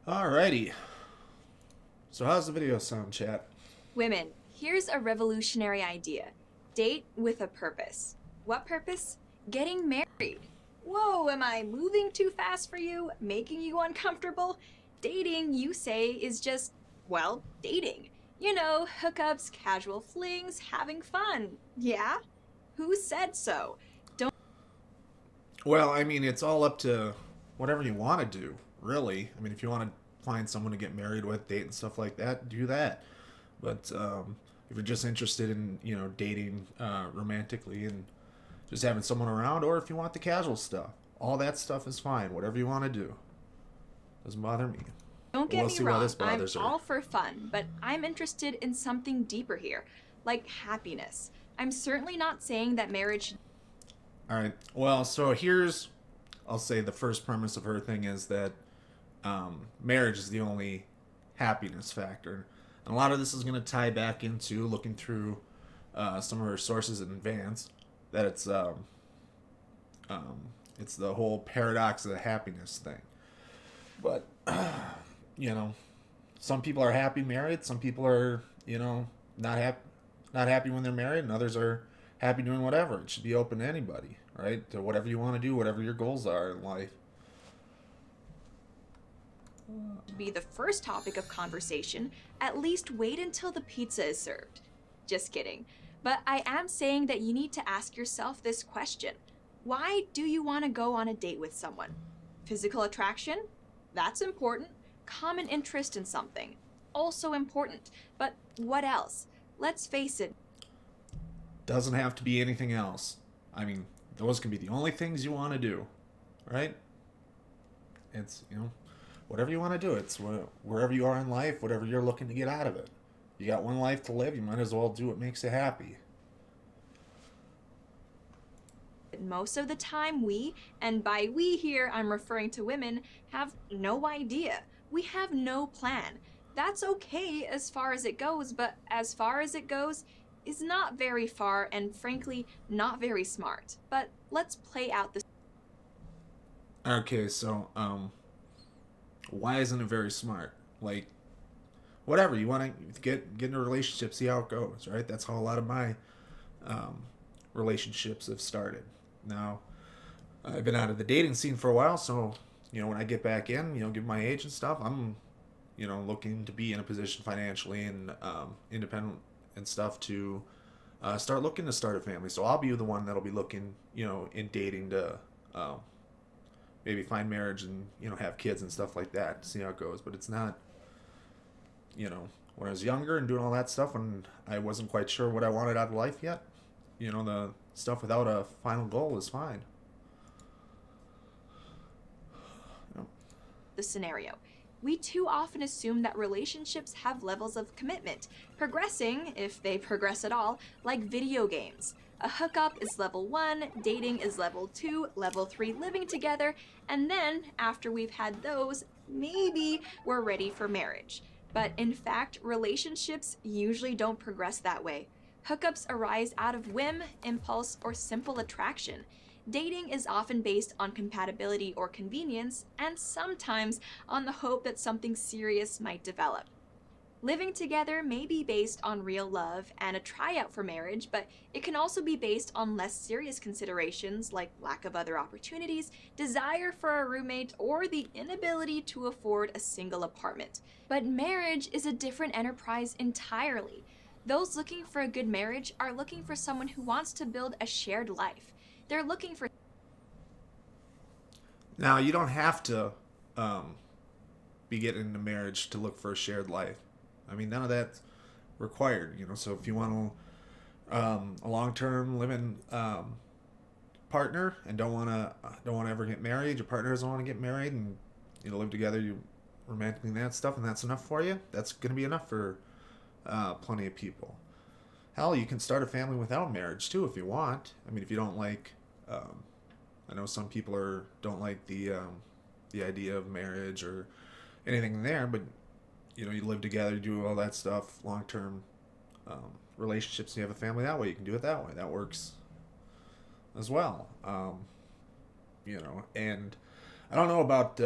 Alrighty. So how's the video sound, chat? Women, here's a revolutionary idea. Date with a purpose. What purpose? Getting married. Whoa, am I moving too fast for you? Making you uncomfortable? Dating, you say, is just, well, dating. You know, hookups, casual flings, having fun. Yeah? Who said so? Don't Well, I mean, it's all up to whatever you want to do, really. I mean, if you want to find someone to get married with, date and stuff like that, do that. But if you're just interested in, dating romantically and just having someone around, or if you want the casual stuff, all that stuff is fine. Whatever you want to do. Doesn't bother me. don't But get we'll me see why wrong. this I'm bothers her. all for fun, but I'm interested in something deeper here, like happiness. I'm certainly not saying that marriage. All right. Well, so here's, I'll say the first premise of her thing is that marriage is the only happiness factor. And a lot of this is going to tie back into looking through some of her sources in advance that it's the whole paradox of the happiness thing. But you know, some people are happy married. Some people are not happy when they're married, and others are happy doing whatever. It should be open to anybody, right? To whatever you want to do, whatever your goals are in life. Be the first topic of conversation, at least wait until the pizza is served. Just kidding. But I am saying that you need to ask yourself this question. Why do you want to go on a date with someone? Physical attraction? That's important. Common interest in something? Also important. But what else? Let's face it, Doesn't have to be anything else. I mean, those can be the only things you want to do, right? It's whatever you want to do. It's wherever you are in life, whatever you're looking to get out of it. You got one life to live. You might as well do what makes you happy. most of the time we, and by we here I'm referring to women, have no idea. We have no plan. That's okay as far as it goes, but as far as it goes is not very far and frankly not very smart. But let's play out the Okay, so why isn't it very smart? Like, whatever you want to get in a relationship, see how it goes, right? That's how a lot of my um, relationships have started. Now, I've been out of the dating scene for a while, so when I get back in, given my age and stuff, I'm looking to be in a position financially and independent and stuff to start looking to start a family. So I'll be the one that'll be looking, in dating to maybe find marriage and have kids and stuff like that. See how it goes. But it's not, when I was younger and doing all that stuff, when I wasn't quite sure what I wanted out of life yet. The stuff without a final goal is fine. the scenario. We too often assume that relationships have levels of commitment, progressing, if they progress at all, like video games. A hookup is level 1, dating is level 2, level 3 living together, and then, after we've had those, maybe we're ready for marriage. But in fact, relationships usually don't progress that way. Hookups arise out of whim, impulse, or simple attraction. Dating is often based on compatibility or convenience, and sometimes on the hope that something serious might develop. Living together may be based on real love and a tryout for marriage, but it can also be based on less serious considerations like lack of other opportunities, desire for a roommate, or the inability to afford a single apartment. But marriage is a different enterprise entirely. Those looking for a good marriage are looking for someone who wants to build a shared life. They're looking for Now, you don't have to be getting into marriage to look for a shared life. I mean, none of that's required. So if you want a long-term living partner and don't want to ever get married, your partner doesn't want to get married, and live together, you romantically and that stuff, and that's enough for you. That's going to be enough for plenty of people. Hell, you can start a family without marriage too if you want. I mean, if you don't like, I know some people don't like the idea of marriage or anything there, but you live together, you do all that stuff, long term relationships. You have a family that way. You can do it that way. That works as well. And I don't know about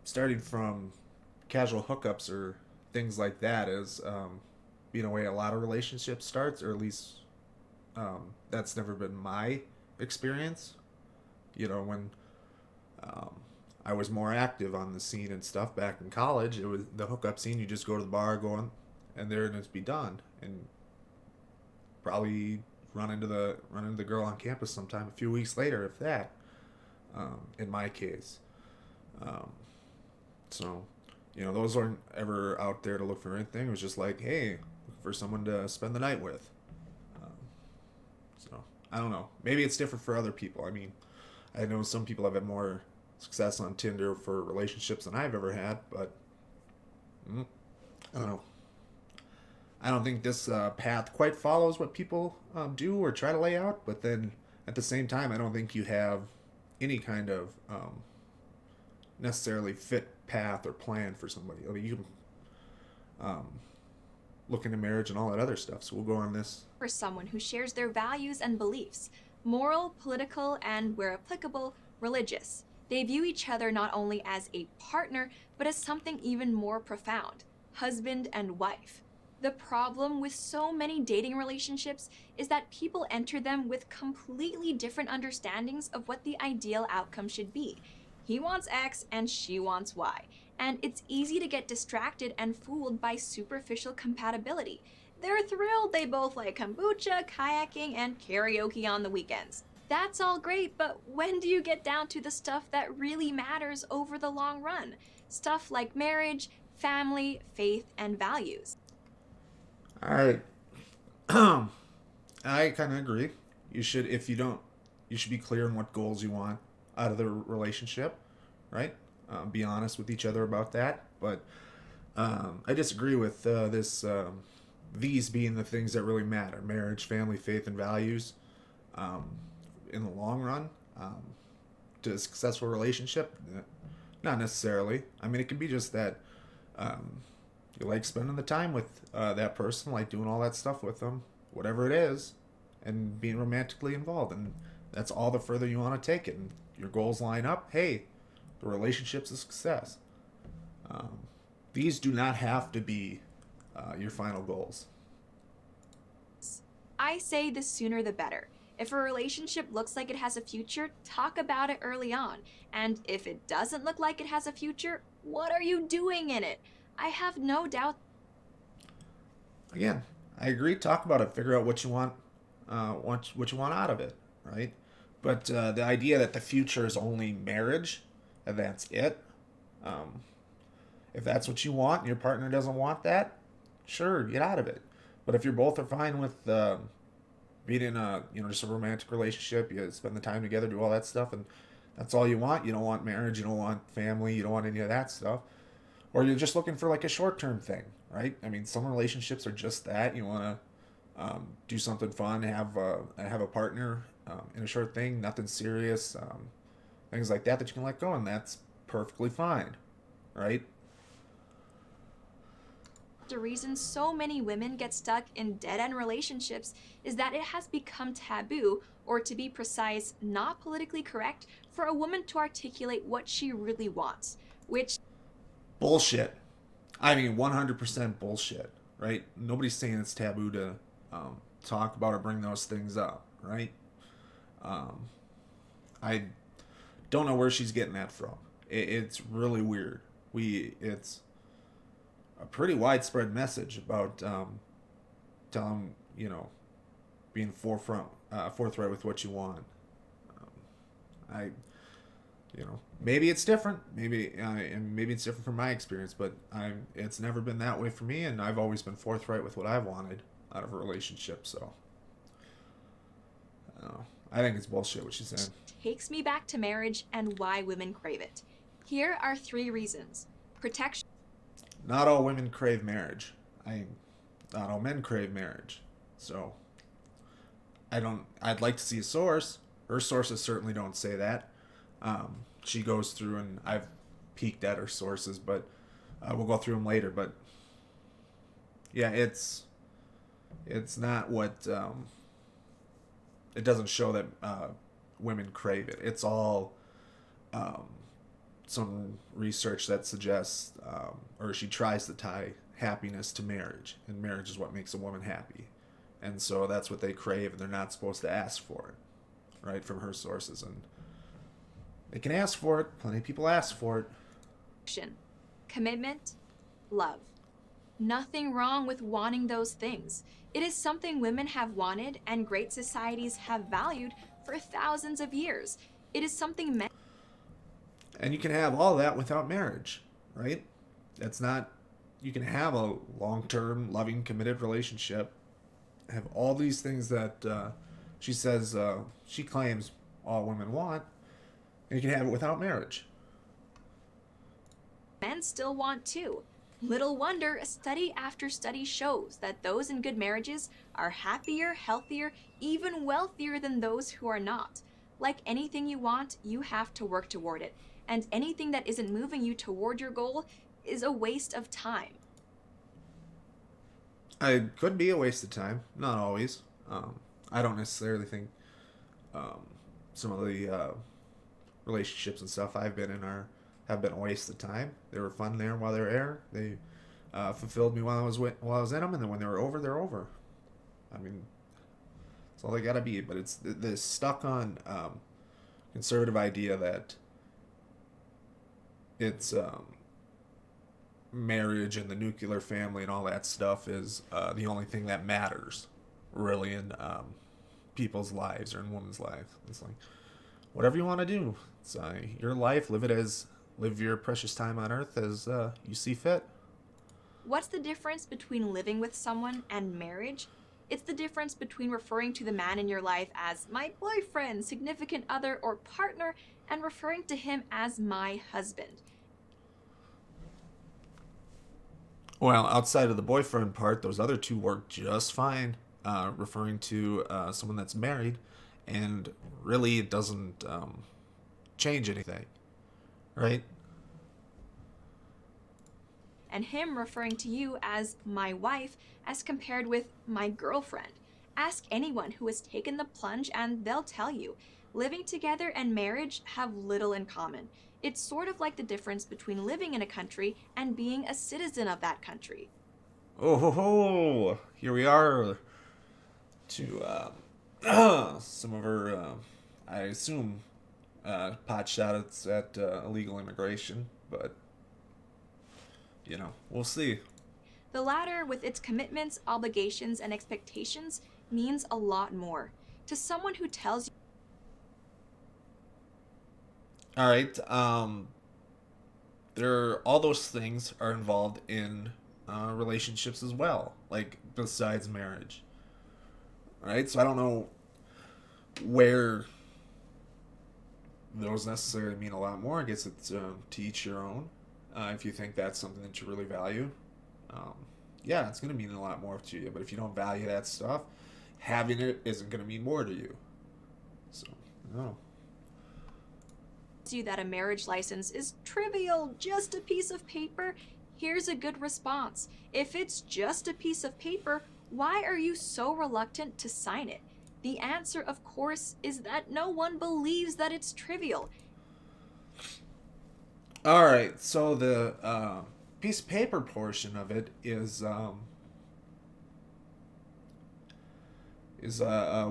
starting from casual hookups or things like that is being a way a lot of relationships starts, or at least that's never been my experience. When um, I was more active on the scene and stuff back in college, it was the hookup scene. You just go to the bar, go on, and there and it's be done, and probably run into the girl on campus sometime a few weeks later, if that. In my case, um, so those aren't ever out there to look for anything. It was just like, hey, looking for someone to spend the night with. Um, so I don't know. Maybe it's different for other people. I mean, I know some people have had more success on Tinder for relationships than I've ever had, but I don't know. I don't think this path quite follows what people do or try to lay out, but then at the same time, I don't think you have any kind of necessarily fit path or plan for somebody. I mean, you can look into marriage and all that other stuff, so we'll go on this. For someone who shares their values and beliefs, moral, political, and, where applicable, religious. They view each other not only as a partner, but as something even more profound, husband and wife. The problem with so many dating relationships is that people enter them with completely different understandings of what the ideal outcome should be. He wants X and she wants Y, and it's easy to get distracted and fooled by superficial compatibility. They're thrilled they both like kombucha, kayaking, and karaoke on the weekends. That's all great, but when do you get down to the stuff that really matters over the long run? Stuff like marriage, family, faith, and values. All right. I kind of agree. You should, if you don't, you should be clear on what goals you want out of the relationship, right? Be honest with each other about that. But I disagree with these being the things that really matter: marriage, family, faith, and values. In the long run, to a successful relationship, not necessarily. I mean, it can be just that you like spending the time with that person, like doing all that stuff with them, whatever it is, and being romantically involved. And that's all the further you want to take it. And your goals line up. Hey, the relationship's a success. These do not have to be your final goals. I say the sooner the better. If a relationship looks like it has a future, talk about it early on. And if it doesn't look like it has a future, what are you doing in it? I have no doubt. Again, I agree. Talk about it. Figure out what you want out of it, right? But the idea that the future is only marriage and that's it. If that's what you want and your partner doesn't want that, sure, get out of it. But if you're both are fine with being in just a romantic relationship, you spend the time together, do all that stuff, and that's all you want. You don't want marriage, you don't want family, you don't want any of that stuff. Or you're just looking for like a short-term thing, right? I mean, some relationships are just that. You want to do something fun, have a partner in a short thing, nothing serious, things like that you can let go, and that's perfectly fine, right? The reason so many women get stuck in dead-end relationships is that it has become taboo, or to be precise, not politically correct, for a woman to articulate what she really wants, which... Bullshit. I mean, 100% bullshit, right? Nobody's saying it's taboo to talk about or bring those things up, right? I don't know where she's getting that from. It's really weird. It's a pretty widespread message about telling, being forthright with what you want. Maybe it's different. Maybe it's different from my experience, but it's never been that way for me, and I've always been forthright with what I've wanted out of a relationship. So I think it's bullshit what she's saying. Takes me back to marriage and why women crave it. Here are 3 reasons. Protection. Not all women crave marriage. Not all men crave marriage. So I'd like to see a source. Her sources certainly don't say that. She goes through, and I've peeked at her sources, but we'll go through them later. But yeah, it's not what it doesn't show that women crave it. It's all some research that suggests, or she tries to tie happiness to marriage, and marriage is what makes a woman happy, and so that's what they crave, and they're not supposed to ask for it, right, from her sources, and they can ask for it. Plenty of people ask for it. Action, commitment, love. Nothing wrong with wanting those things. It is something women have wanted and great societies have valued for thousands of years. It is something men. And you can have all that without marriage, right? That's not, you can have a long-term, loving, committed relationship, have all these things that she says, she claims all women want, and you can have it without marriage. Men still want too. Little wonder, study after study shows that those in good marriages are happier, healthier, even wealthier than those who are not. Like anything you want, you have to work toward it. And anything that isn't moving you toward your goal is a waste of time. It could be a waste of time, not always. I don't necessarily think some of the relationships and stuff I've been in have been a waste of time. They were fun there while they were there. They fulfilled me while I was in them, and then when they were over, they're over. I mean, that's all they gotta be. But it's this stuck on conservative idea that it's marriage and the nuclear family and all that stuff is the only thing that matters, really, in people's lives or in women's lives. It's like, whatever you want to do, it's your life. Live your precious time on earth as you see fit. What's the difference between living with someone and marriage? It's the difference between referring to the man in your life as my boyfriend, significant other, or partner, and referring to him as my husband. Well, outside of the boyfriend part, those other two work just fine. Referring to someone that's married, and really it doesn't change anything, right? And him referring to you as my wife as compared with my girlfriend. Ask anyone who has taken the plunge and they'll tell you, living together and marriage have little in common. It's sort of like the difference between living in a country and being a citizen of that country. Oh ho ho! Here we are to some of her, I assume, pot shots at illegal immigration, but we'll see. The latter, with its commitments, obligations, and expectations, means a lot more. To someone who tells you. All right. All those things are involved in relationships as well, like besides marriage. All right. So I don't know where those necessarily mean a lot more. I guess it's to each your own. If you think that's something that you really value, yeah, it's going to mean a lot more to you. But if you don't value that stuff, having it isn't going to mean more to you. So, no. You that a marriage license is trivial, just a piece of paper, here's a good response. If it's just a piece of paper, why are you so reluctant to sign it? The answer, of course, is that no one believes that it's trivial. All right, so the piece of paper portion of it is a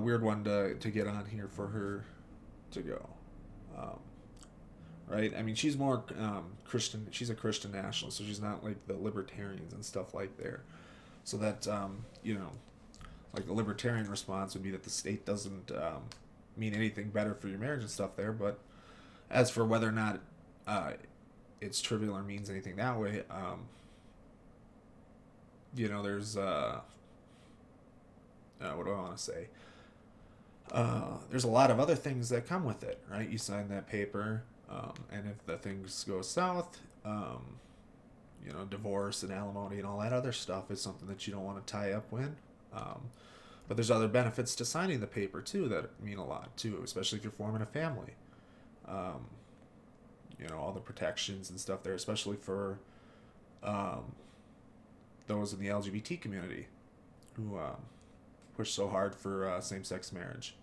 weird one to get on here for her to go. Right? I mean, she's more Christian. She's a Christian nationalist, so she's not like the libertarians and stuff like there. So that, like the libertarian response would be that the state doesn't mean anything better for your marriage and stuff there. But as for whether or not it's trivial or means anything that way, there's, what do I want to say? There's a lot of other things that come with it, right? You sign that paper. And if the things go south, divorce and alimony and all that other stuff is something that you don't want to tie up with. But there's other benefits to signing the paper too that mean a lot too, especially if you're forming a family. All the protections and stuff there, especially for those in the LGBT community who push so hard for same-sex marriage.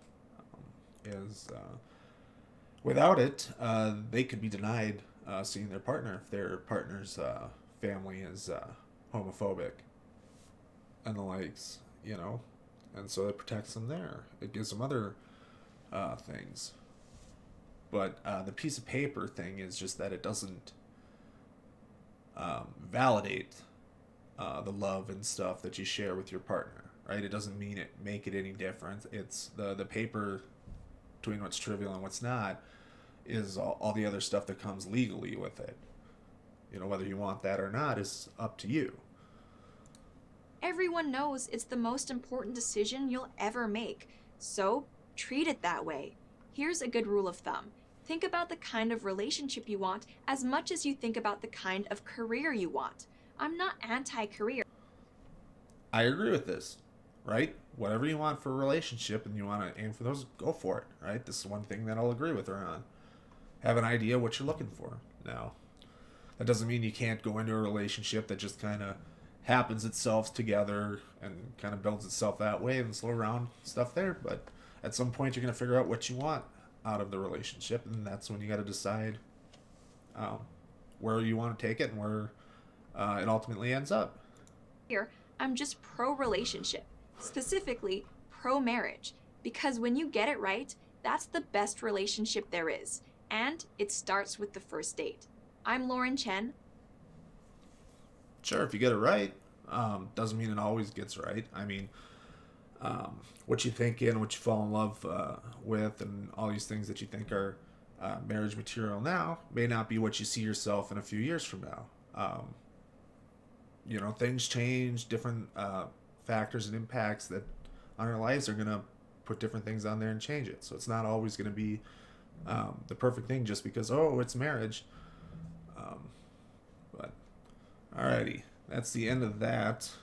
Without it, they could be denied seeing their partner if their partner's family is homophobic and the likes, you know, and so it protects them there. It gives them other things. But the piece of paper thing is just that it doesn't validate the love and stuff that you share with your partner, right? It doesn't mean it make it any different. It's the paper between what's trivial and what's not is all the other stuff that comes legally with it. You know, whether you want that or not is up to you. Everyone knows it's the most important decision you'll ever make, so treat it that way. Here's a good rule of thumb. Think about the kind of relationship you want as much as you think about the kind of career you want. I'm not anti-career. I agree with this, right? Whatever you want for a relationship and you want to aim for those, go for it, right? This is one thing that I'll agree with her on. Have an idea what you're looking for. Now, that doesn't mean you can't go into a relationship that just kind of happens itself together and kind of builds itself that way and slow around stuff there. But at some point, you're going to figure out what you want out of the relationship, and that's when you got to decide where you want to take it and where it ultimately ends up. Here, I'm just pro-relationship, specifically pro-marriage, because when you get it right, that's the best relationship there is, and it starts with the first date. I'm Lauren Chen. Sure, if you get it right, doesn't mean it always gets right. I mean, what you think in, what you fall in love with, and all these things that you think are marriage material now may not be what you see yourself in a few years from now. You know, things change, different factors and impacts that on our lives are going to put different things on there and change it. So it's not always going to be the perfect thing just because, oh, it's marriage. But, alrighty, that's the end of that.